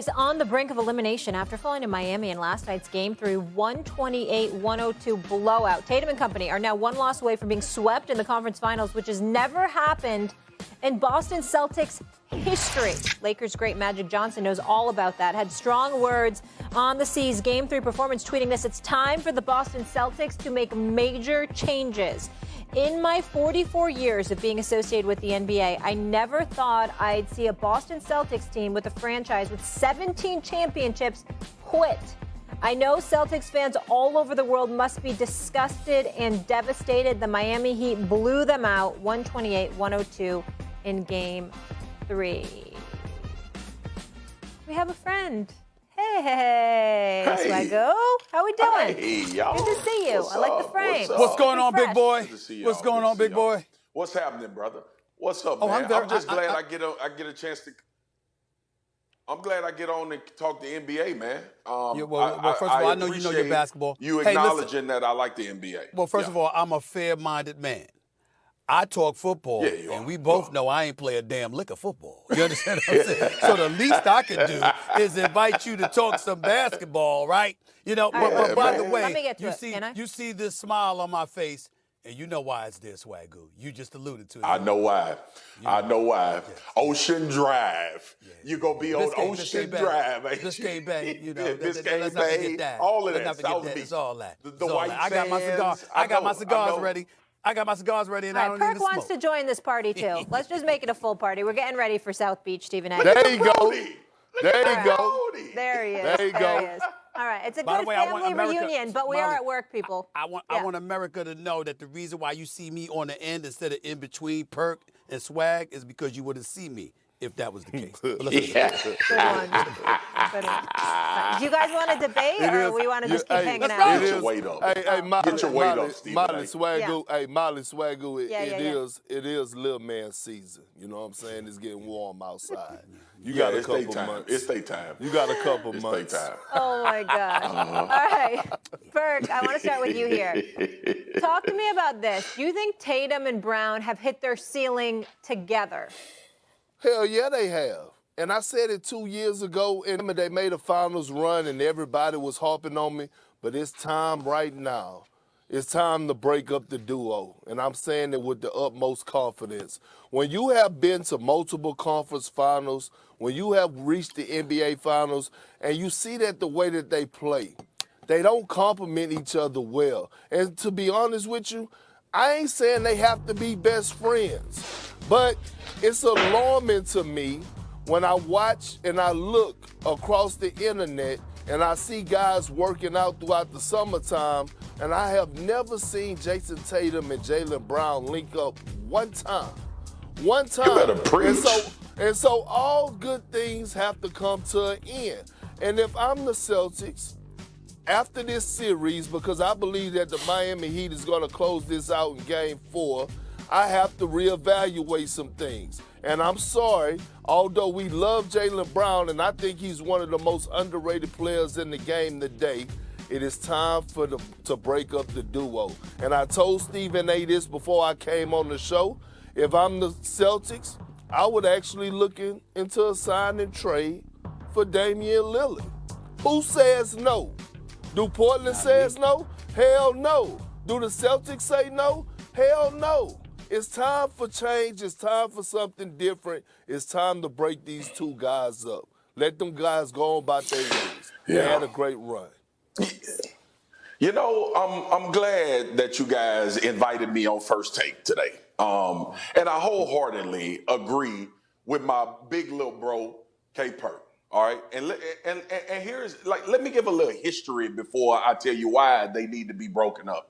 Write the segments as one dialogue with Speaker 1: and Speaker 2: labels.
Speaker 1: Is on the brink of elimination after falling to Miami in last night's Game 3 128-102 blowout. Tatum and company are now one loss away from being swept in the conference finals, which has never happened in Boston Celtics history. Lakers great Magic Johnson knows all about that. Had strong words on the C's Game 3 performance, tweeting this: "It's time for the Boston Celtics to make major changes. In my 44 years of being associated with the NBA, I never thought I'd see a Boston Celtics team with a franchise with 17 championships quit. I know Celtics fans all over the world must be disgusted and devastated. The Miami Heat blew them out 128-102 in Game 3. We have a friend. Hey, Swaggo. How we doing?
Speaker 2: Hey, y'all.
Speaker 1: Good to see you. I like the frame.
Speaker 2: What's
Speaker 3: going on, big boy?
Speaker 2: Good to see y'all.
Speaker 3: What's going on, big boy?
Speaker 2: What's happening, brother? What's up,
Speaker 3: Oh,
Speaker 2: man? I'm just glad
Speaker 3: I
Speaker 2: I get a chance to. I'm glad I get on and talk the NBA, man.
Speaker 3: Well, first of all, I know you know your basketball.
Speaker 2: You
Speaker 3: Hey,
Speaker 2: acknowledging that I like the NBA.
Speaker 3: Well, first of all, I'm a fair-minded man. I talk football, and we both know I ain't play a damn lick of football. You understand what I'm saying? So the least I can do is invite you to talk some basketball, right? You know, but by the way, you see this smile on my face, and you know why it's there, Swagoo. You just alluded to it.
Speaker 2: I know why. I know why.
Speaker 3: Yeah.
Speaker 2: Ocean Drive.
Speaker 3: Yeah.
Speaker 2: You're going to be on Ocean Drive.
Speaker 3: Biscayne Bay, you know.
Speaker 2: Biscayne Bay. All of that.
Speaker 3: Let's not forget that. It's all that.
Speaker 2: The white
Speaker 3: I got my cigar. I got my cigars ready. I got my cigars ready, and I don't even smoke.
Speaker 1: Perk wants to join this party, too. Let's just make it a full party. We're getting ready for South Beach, Stephen A.
Speaker 2: There you go. There you go.
Speaker 1: There he is.
Speaker 2: There you go.
Speaker 1: He is. All right. It's a
Speaker 3: By
Speaker 1: good
Speaker 3: the way,
Speaker 1: family reunion, but we are at work, people.
Speaker 3: I want America to know that the reason why you see me on the end instead of in between Perk and Swag is because you wouldn't see me if that was the case.
Speaker 1: Good one. Good one. Do you guys want to debate, or we want to just keep hanging out?
Speaker 2: Get your weight up.
Speaker 4: Get
Speaker 2: your weight up, Stephen.
Speaker 4: Molly Swagoo, it is little man season. You know what I'm saying? It's getting warm outside. You got a couple months.
Speaker 2: It's their time.
Speaker 4: You got a couple
Speaker 2: it's
Speaker 4: months.
Speaker 2: Time.
Speaker 1: Oh, my gosh. All right. Perk, I want to start with you here. Talk to me about this. Do you think Tatum and Brown have hit their ceiling together?
Speaker 4: Hell yeah, they have. And I said it 2 years ago, and they made a finals run, and everybody was harping on me. But it's time right now. It's time to break up the duo. And I'm saying it with the utmost confidence. When you have been to multiple conference finals, when you have reached the NBA finals, and you see that the way that they play, they don't complement each other well. And to be honest with you, I ain't saying they have to be best friends, but it's alarming to me when I watch and I look across the internet and I see guys working out throughout the summertime, and I have never seen Jason Tatum and Jaylen Brown link up one time. One time.
Speaker 2: You better preach.
Speaker 4: And so all good things have to come to an end. And if I'm the Celtics, after this series, because I believe that the Miami Heat is going to close this out in Game 4, I have to reevaluate some things. And I'm sorry, although we love Jaylen Brown, and I think he's one of the most underrated players in the game today, it is time to break up the duo. And I told Stephen A. this before I came on the show. If I'm the Celtics, I would actually look into a sign and trade for Damian Lillard. Who says no? Do Portland says no? Hell no. Do the Celtics say no? Hell no. It's time for change. It's time for something different. It's time to break these two guys up. Let them guys go on about their ways. They had a great run.
Speaker 2: You know, I'm glad that you guys invited me on First Take today. And I wholeheartedly agree with my big little bro, K. Perk. All right, and here's, like, let me give a little history before I tell you why they need to be broken up.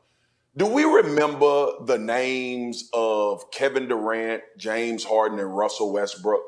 Speaker 2: Do we remember the names of Kevin Durant, James Harden, and Russell Westbrook?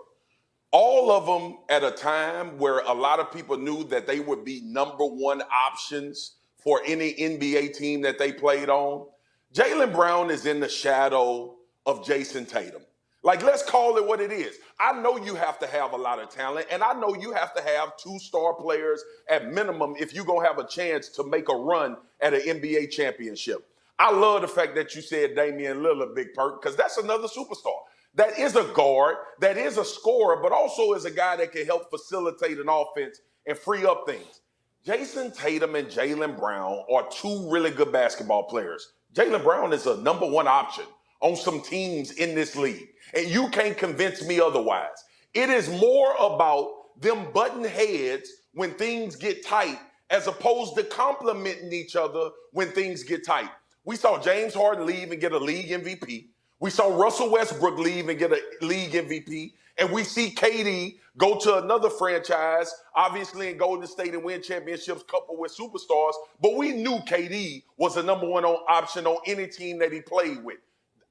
Speaker 2: All of them at a time where a lot of people knew that they would be number one options for any NBA team that they played on. Jaylen Brown is in the shadow of Jason Tatum. Like, let's call it what it is. I know you have to have a lot of talent, and I know you have to have two star players at minimum if you're going to have a chance to make a run at an NBA championship. I love the fact that you said Damian Lillard, Big Perk, because that's another superstar. that is a guard, that is a scorer, but also is a guy that can help facilitate an offense and free up things. Jason Tatum and Jaylen Brown are two really good basketball players. Jaylen Brown is a number one option on some teams in this league, and you can't convince me otherwise. It is more about them butting heads when things get tight as opposed to complimenting each other when things get tight. We saw James Harden leave and get a league MVP. We saw Russell Westbrook leave and get a league MVP. And we see KD go to another franchise, obviously in Golden State, and win championships coupled with superstars. But we knew KD was the number one option on any team that he played with.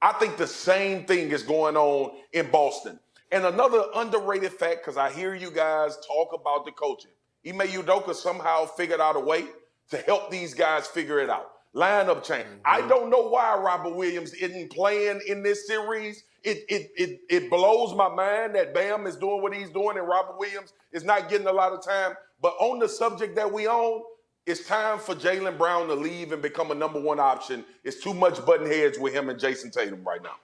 Speaker 2: I think the same thing is going on in Boston. And another underrated fact, because I hear you guys talk about the coaching. Ime Udoka somehow figured out a way to help these guys figure it out. Lineup change. I don't know why Robert Williams isn't playing in this series. It blows my mind that Bam is doing what he's doing and Robert Williams is not getting a lot of time. But on the subject that we own, it's time for Jaylen Brown to leave and become a number one option. It's too much button heads with him and Jason Tatum right now.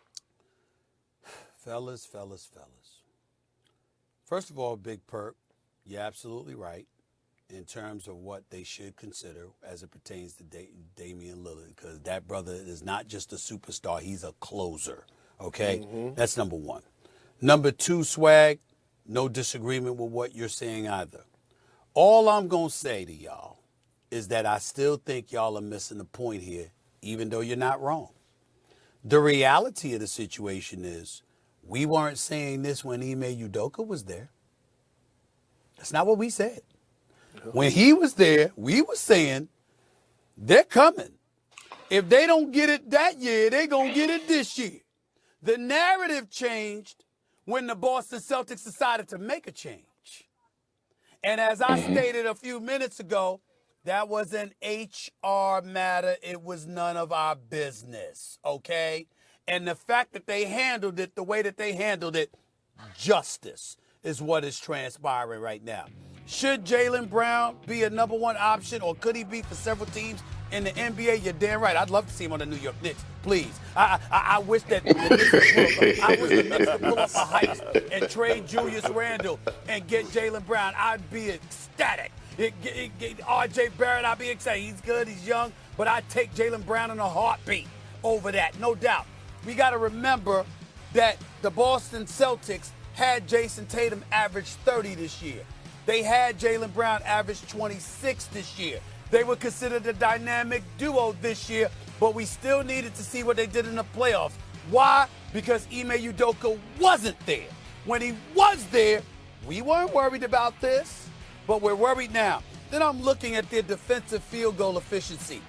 Speaker 3: Fellas. First of all, Big Perk, you're absolutely right in terms of what they should consider as it pertains to Damian Lillard, because that brother is not just a superstar, he's a closer, okay? That's number one. Number two, Swag, no disagreement with what you're saying either. All I'm going to say to y'all is that I still think y'all are missing the point here, even though you're not wrong. The reality of the situation is we weren't saying this when Ime Udoka was there. That's not what we said. When he was there, we were saying they're coming. If they don't get it that year, they're going to get it this year. The narrative changed when the Boston Celtics decided to make a change. And as I stated a few minutes ago, that was an HR matter. It was none of our business, okay? And the fact that they handled it the way that they handled it, justice is what is transpiring right now. Should Jaylen Brown be a number one option, or could he be for several teams in the NBA? You're damn right. I'd love to see him on the New York Knicks, please. I wish that the Knicks could pull up a heist and trade Julius Randle and get Jaylen Brown. I'd be ecstatic. R.J. Barrett, I'd be excited. He's good, he's young, but I'd take Jaylen Brown in a heartbeat over that, no doubt. We got to remember that the Boston Celtics had Jason Tatum average 30 this year. They had Jaylen Brown average 26 this year. They were considered a dynamic duo this year, but we still needed to see what they did in the playoffs. Why? Because Ime Udoka wasn't there. When he was there, we weren't worried about this, but we're worried now. Then I'm looking at their defensive field goal efficiency.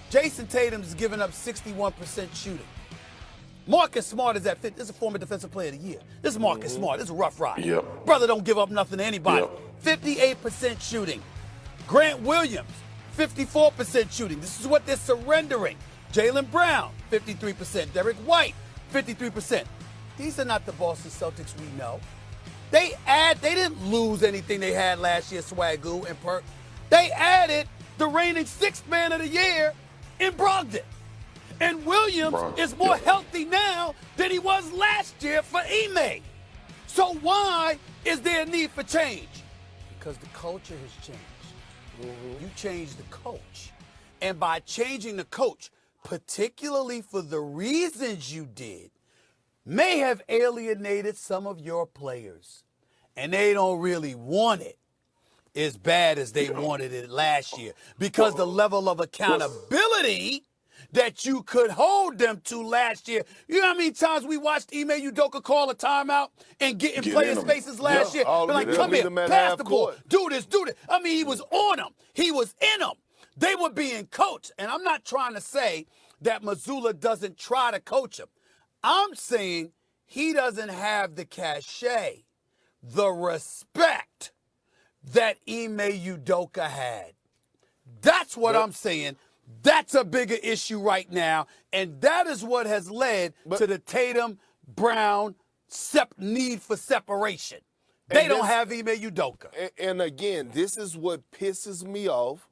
Speaker 3: Jason Tatum's given up 61% shooting. Marcus Smart is at 50. This is a former defensive player of the year. This is Marcus Smart. This is a rough ride.
Speaker 2: Yep.
Speaker 3: Brother don't give up nothing to anybody.
Speaker 2: Yep.
Speaker 3: 58% shooting. Grant Williams, 54% shooting. This is what they're surrendering. Jaylen Brown, 53%. Derek White, 53%. These are not the Boston Celtics we know. They didn't lose anything they had last year, Swagoo and Perk. They added the reigning sixth man of the year in Brogdon. And Williams is more healthy now than he was last year for Ime. So why is there a need for change? Because the culture has changed. You changed the coach. And by changing the coach, particularly for the reasons you did, may have alienated some of your players. And they don't really want it as bad as they wanted it last year. Because the level of accountability that you could hold them to last year. You know how many times we watched Ime Udoka call a timeout and get in players' faces last year? They're like, come here, pass the ball, do this. I mean, he was on them. He was in them. They were being coached. And I'm not trying to say that Mazzulla doesn't try to coach him. I'm saying he doesn't have the cachet, the respect that Ime Udoka had. That's what I'm saying. That's a bigger issue right now, and that is what has led to the Tatum-Brown need for separation. They don't have Ime Udoka.
Speaker 4: And again, this is what pisses me off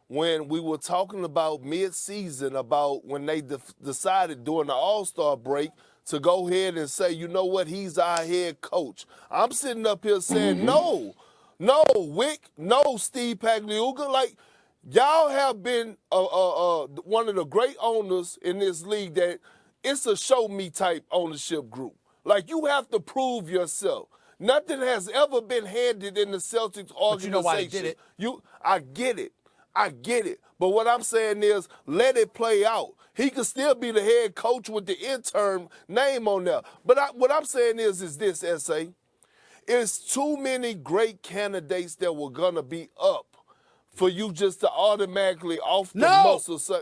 Speaker 4: when we were talking about mid-season, about when they decided during the All-Star break to go ahead and say, you know what, he's our head coach. I'm sitting up here saying, no, Wick, no, Steve Pagliuca. Like, y'all have been one of the great owners in this league that it's a show me type ownership group. Like, you have to prove yourself. Nothing has ever been handed in the Celtics organization.
Speaker 3: But you know why they did it?
Speaker 4: I get it. But what I'm saying is, let it play out. He could still be the head coach with the interim name on there. But what I'm saying is this, S.A. It's too many great candidates that were going to be up for you just to automatically off the muscle say.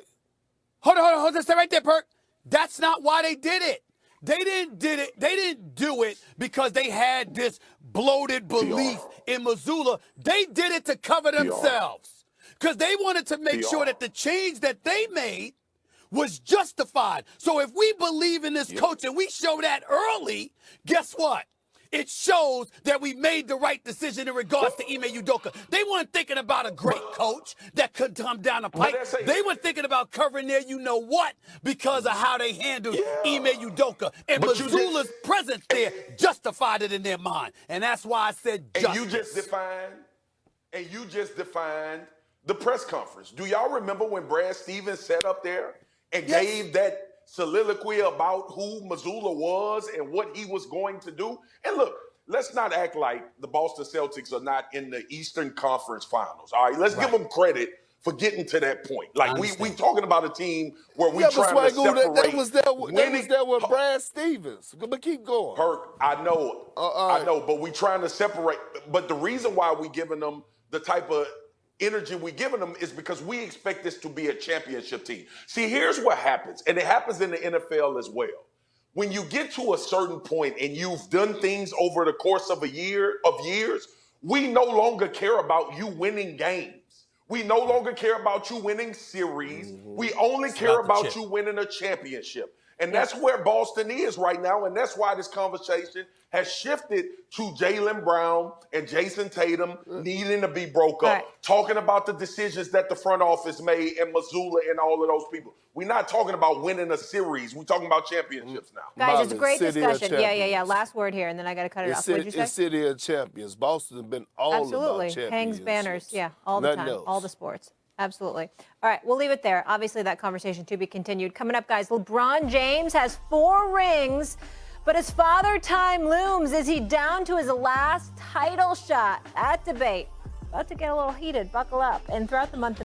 Speaker 3: Hold on. Stay right there, Perk. That's not why they did it. They didn't do it because they had this bloated belief in Missoula. They did it to cover themselves because they wanted to make sure that the change that they made was justified. So if we believe in this coach and we show that early, guess what? It shows that we made the right decision in regards to Ime Udoka. They weren't thinking about a great coach that could come down the pipe. They were thinking about covering their you-know-what because of how they handled Ime Udoka. And Missoula's presence there justified it in their mind. And that's why I said justice.
Speaker 2: And you just defined the press conference. Do y'all remember when Brad Stevens sat up there and gave that soliloquy about who Missoula was and what he was going to do? And look, let's not act like the Boston Celtics are not in the Eastern Conference Finals. All right, let's give them credit for getting to that point. Like we talking about a team where we trying to separate.
Speaker 4: That was there with Brad Stevens. But keep going.
Speaker 2: Perk, I know, but we trying to separate. But the reason why we giving them the type of energy we giving them is because we expect this to be a championship team. See, here's what happens, and it happens in the NFL as well. When you get to a certain point and you've done things over the course of years, we no longer care about you winning games. We no longer care about you winning series. We only care about you winning a championship. And that's where Boston is right now, and that's why this conversation has shifted to Jaylen Brown and Jason Tatum needing to be broke up, talking about the decisions that the front office made and Missoula and all of those people. We're not talking about winning a series. We're talking about championships now.
Speaker 1: Guys, it's a great discussion. Yeah. Last word here, and then I got to cut it off. What'd you say?
Speaker 4: It's City of Champions. Boston has been all about champions.
Speaker 1: Hangs banners, all the time, all the sports. Absolutely. All right, we'll leave it there. Obviously, that conversation to be continued. Coming up, guys, LeBron James has 4 rings, but his father time looms. Is he down to his last title shot? That debate about to get a little heated. Buckle up. And throughout the month